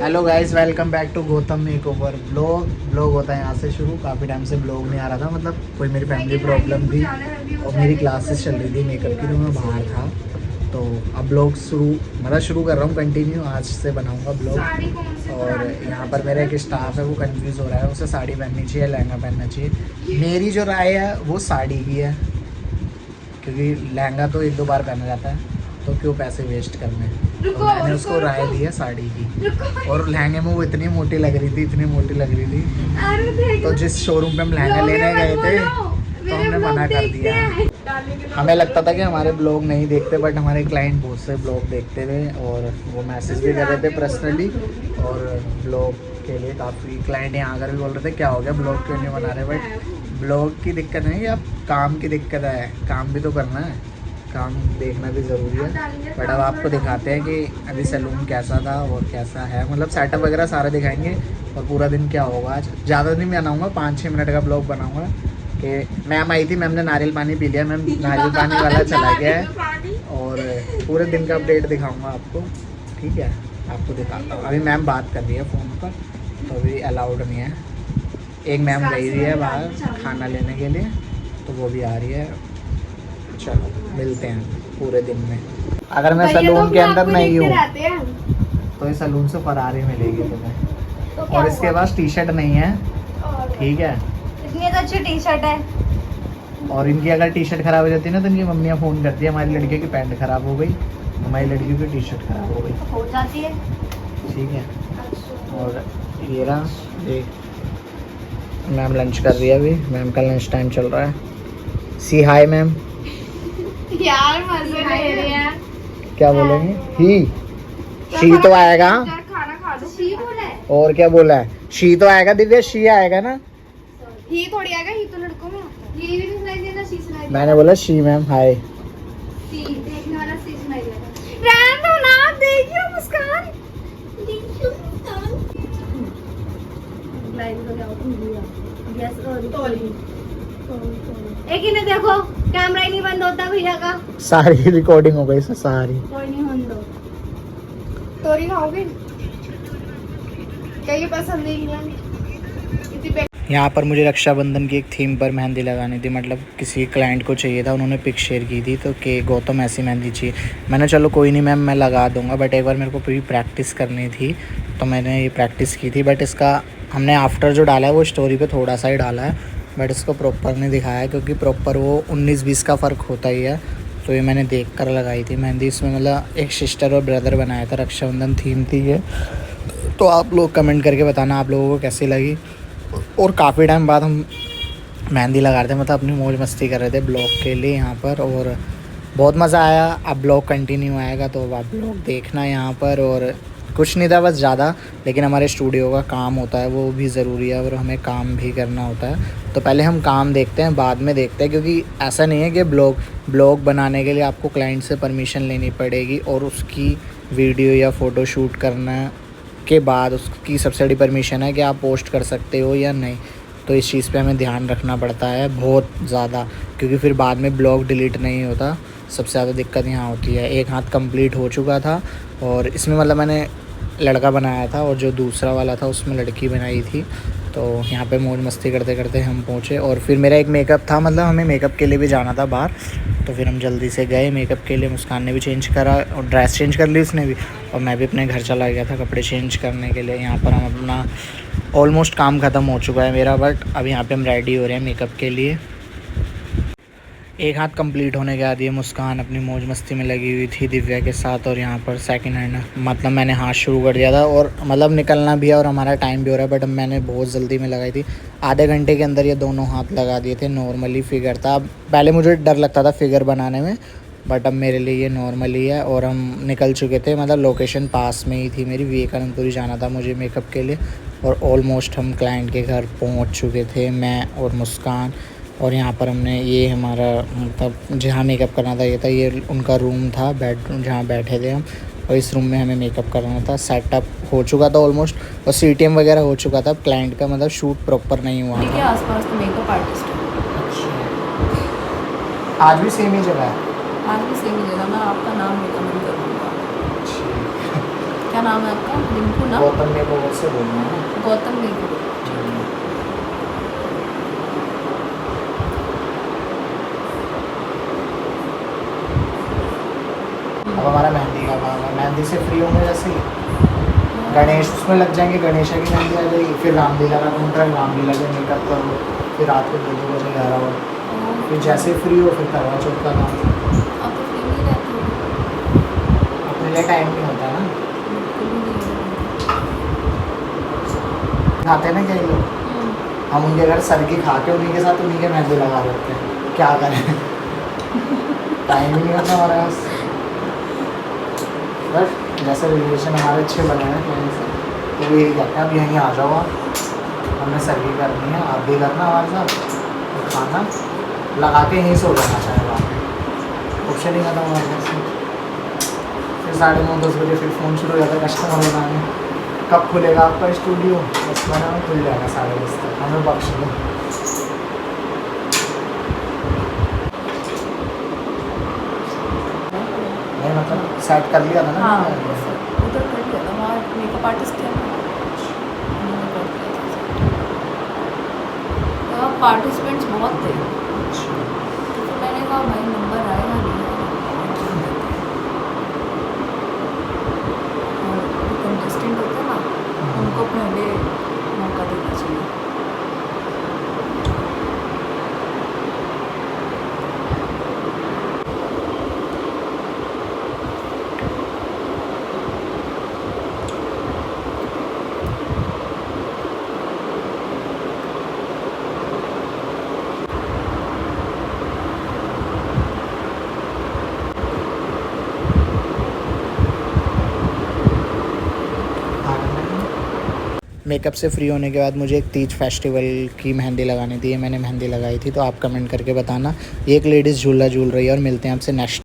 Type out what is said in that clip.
Hello guys, welcome back to Gautam makeover blog होता है यहाँ से शुरू। काफ़ी टाइम से ब्लॉग नहीं आ रहा था, मतलब कोई मेरी फैमिली प्रॉब्लम थी और मेरी क्लासेस चल रही थी मेकअप की, तो मैं बाहर था। तो अब ब्लॉग शुरू कर रहा हूँ, कंटिन्यू आज से बनाऊँगा ब्लॉग। और यहाँ पर मेरा एक स्टाफ है, वो कंफ्यूज हो रहा है, उसे साड़ी पहननी चाहिए लहंगा पहनना चाहिए। मेरी जो राय है वो साड़ी की है, क्योंकि लहंगा तो एक दो बार पहना जाता है, तो क्यों पैसे वेस्ट करने। तो मैंने उसको राय दी है साड़ी की। और लहंगे में वो इतनी मोटी लग रही थी, तो जिस शोरूम पे हम लहंगा लेने गए थे तो हमने मना कर दिया। हमें लगता था कि हमारे ब्लॉग नहीं देखते, बट हमारे क्लाइंट बहुत से ब्लॉग देखते थे और वो मैसेज भी कर रहे थे पर्सनली। और ब्लॉग के लिए काफ़ी क्लाइंट यहाँ आकर भी बोल रहे थे क्या हो गया, ब्लॉग क्यों नहीं बना रहे। बट ब्लॉग की दिक्कत नहीं है, अब काम की दिक्कत है, काम भी तो करना है, काम देखना भी ज़रूरी है। बट अब आपको दिखाते हैं कि अभी सैलून कैसा था और कैसा है, मतलब सेटअप वगैरह सारा दिखाएंगे। और पूरा दिन क्या होगा, आज ज़्यादा नहीं बनाऊँगा, 5-6 मिनट का ब्लॉग बनाऊँगा। कि मैम आई थी, मैम ने नारियल पानी पी लिया, मैम नारियल पानी वाला चला गया है। और पूरे दिन का अपडेट दिखाऊँगा आपको, ठीक है। आपको दिखाता हूँ, अभी मैम बात कर रही है फ़ोन पर, तो अभी अलाउड नहीं है। एक मैम गई हुई है बाहर खाना लेने के लिए, तो वो भी आ रही है। चलो मिलते हैं पूरे दिन में। अगर मैं सैलून के अंदर नहीं हूँ तो इस सैलून से फरारी मिलेगी तुम्हें। तो और इसके पास टी शर्ट नहीं है, ठीक है। इतनी तो अच्छी टी शर्ट है। और इनकी अगर टी शर्ट खराब हो जाती है ना, तो इनकी मम्मियाँ फ़ोन करती है हमारी लड़के की पैंट खराब हो गई, हमारी लड़की की टी शर्ट खराब हो गई, हो जाती है, ठीक है। और ये रहा, देख मैम लंच कर रही है, अभी मैम का लंच टाइम चल रहा है। सी हाय मैम। यार मजे ले रहे हैं। क्या बोलेंगे? ही शी तो आएगा। खाना खा लो। शी बोला है। और क्या बोला है? शी तो आएगा दिव्या, शी आएगा ना। ही थोड़ी आएगा, ही तो लड़कों में आता है। ये भी नहीं सुनाई देना, शी सुनाई देना। मैंने बोला शी मैम हाय। सी देखने वाला सी सुनाई देगा। रहने दो ना, देखियो मुस्कान, देखियो मुस्कान। लाइन को जाओ तुम भैया, यस और तोली एक ही ने देखो, कैमरा ही नहीं बंद होता भैया का। सारी रिकॉर्डिंग हो गई सारी। कोई नहीं होने दो। तोरी खाओगे? क्या ये पसंद नहीं है? यहाँ पर मुझे रक्षाबंधन की एक थीम पर मेहंदी लगानी थी, मतलब किसी क्लाइंट को चाहिए था, उन्होंने पिक शेयर की थी, तो कि गौतम ऐसी मेहंदी चाहिए। मैंने चलो कोई नहीं मैम मैं लगा दूंगा, बट एक बार मेरे को पूरी प्रैक्टिस करनी थी, तो मैंने ये प्रैक्टिस की थी। बट इसका हमने आफ्टर जो डाला है वो स्टोरी पे थोड़ा सा ही डाला है, बट इसको प्रॉपर नहीं दिखाया है, क्योंकि प्रॉपर वो 19-20 का फ़र्क होता ही है। तो ये मैंने देख कर लगाई थी मेहंदी, इसमें मतलब एक सिस्टर और ब्रदर बनाया था, रक्षाबंधन थीम थी ये। तो आप लोग कमेंट करके बताना आप लोगों को कैसी लगी। और काफ़ी टाइम बाद हम मेहंदी लगा रहे थे, मतलब अपनी मौज मस्ती कर रहे थे ब्लॉग के लिए यहाँ पर, और बहुत मज़ा आया। अब ब्लॉग कंटिन्यू आएगा तो अब आप ब्लॉग देखना यहाँ पर। और कुछ नहीं था बस ज़्यादा, लेकिन हमारे स्टूडियो का काम होता है वो भी ज़रूरी है, और हमें काम भी करना होता है। तो पहले हम काम देखते हैं, बाद में देखते हैं, क्योंकि ऐसा नहीं है कि ब्लॉग बनाने के लिए आपको क्लाइंट से परमिशन लेनी पड़ेगी, और उसकी वीडियो या फ़ोटो शूट करना के बाद उसकी सबसे बड़ी परमिशन है कि आप पोस्ट कर सकते हो या नहीं। तो इस चीज़ पे हमें ध्यान रखना पड़ता है बहुत ज़्यादा, क्योंकि फिर बाद में ब्लॉग डिलीट नहीं होता। सबसे ज़्यादा दिक्कत यहाँ होती है। एक हाथ कंप्लीट हो चुका था, और इसमें मतलब मैंने लड़का बनाया था, और जो दूसरा वाला था उसमें लड़की बनाई थी। तो यहाँ पे मौज मस्ती करते करते हम पहुँचे। और फिर मेरा एक मेकअप था, मतलब हमें मेकअप के लिए भी जाना था बाहर, तो फिर हम जल्दी से गए मेकअप के लिए। मुस्कान ने भी चेंज करा और ड्रेस चेंज कर ली उसने भी, और मैं भी अपने घर चला गया था कपड़े चेंज करने के लिए। यहाँ पर हम अपना ऑलमोस्ट काम ख़त्म हो चुका है मेरा, बट अब यहाँ पे हम रेडी हो रहे हैं मेकअप के लिए। एक हाथ कंप्लीट होने के बाद ये मुस्कान अपनी मौज मस्ती में लगी हुई थी दिव्या के साथ, और यहाँ पर सेकंड हैंड मतलब मैंने हाथ शुरू कर दिया था, और मतलब निकलना भी है और हमारा टाइम भी हो रहा है, बट मैंने बहुत जल्दी में लगाई थी। आधे घंटे के अंदर ये दोनों हाथ लगा दिए थे। नॉर्मली फिगर था, पहले मुझे डर लगता था फिगर बनाने में, बट अब मेरे लिए ये नॉर्मली है। और हम निकल चुके थे, मतलब लोकेशन पास में ही थी मेरी, विवेकानंदपुरी जाना था मुझे मेकअप के लिए। और ऑलमोस्ट हम क्लाइंट के घर पहुँच चुके थे, मैं और मुस्कान। और यहाँ पर हमने ये हमारा मतलब जहाँ मेकअप करना था ये था, ये उनका रूम था, बेडरूम जहाँ बैठे थे हम, और इस रूम में हमें मेकअप करना था। सेटअप हो चुका था ऑलमोस्ट, और CTM वगैरह हो चुका था। क्लाइंट का मतलब शूट प्रॉपर नहीं हुआ के था। आसपास तो मेकअप आर्टिस्ट है। आज भी सेम ही जगह है? आज भी सेम ही जगह, मैं आपका नाम रिकमेंड करूँगा। क्या क्या नाम है आपका? रिंकू ना? गौतम मेरे को से बोलना है ना। गौतम रिंकू। अब हमारा मेहंदी का काम है, मेहंदी से फ्री होंगे जैसे ही गणेश उसमें लग जाएंगे, गणेश की मेहंदी आ जाएगी, फिर रामलीला का कॉन्ट्रैक्ट, रामलीला के मेकअप करो, फिर रात को 2 बजे घर आओ, फिर जैसे फ्री हो फिर करवा चौथ का काम। अब तो फ्री नहीं रहती हूँ। अपने लिए टाइम नहीं होता है ना, बिल्कुल भी नहीं रहती। खाते हैं ना कई लोग, हम उनके घर सर की खा के उन्हीं के साथ उन्हीं के मेहंदी लगा देते हैं, क्या करें टाइम ही नहीं होता हमारे पास। बस जैसे रिलेशन हमारे अच्छे बने हैं कहीं से, तो वो यही कहते हैं अब यहीं आ जाओ आप, हमने सर्वी करनी है, आप भी करना हमारे साथ, और खाना लगा के यहीं सो जाना चाहेगा, ऑप्शन ही खत्म हमारे पास में। फिर 9:30-10 बजे फिर फ़ोन शुरू हो जाता है कस्टमर बनाने, कब खुलेगा आपका स्टूडियो? 10 महीने में खुल जाएगा 10:30 तक, हमें बख्श दो। नहीं मतलब सेट कर लिया था ना। हाँ उधर कर लिया था, वहाँ मेकअप आर्टिस्ट थे ना, उन्होंने कर दिया था। तो वहाँ पार्टिसिपेंट्स बहुत थे, तो फिर मैंने कहा भाई नंबर आएगा नहीं आएगा। और जो कंटेस्टेंट होते हैं ना, उनको पहले मौका देना चाहिए। मेकअप से फ्री होने के बाद मुझे एक तीज फेस्टिवल की मेहंदी लगानी थी, मैंने मेहंदी लगाई थी, तो आप कमेंट करके बताना। एक लेडीज़ झूला झूल रही है, और मिलते हैं आपसे नेक्स्ट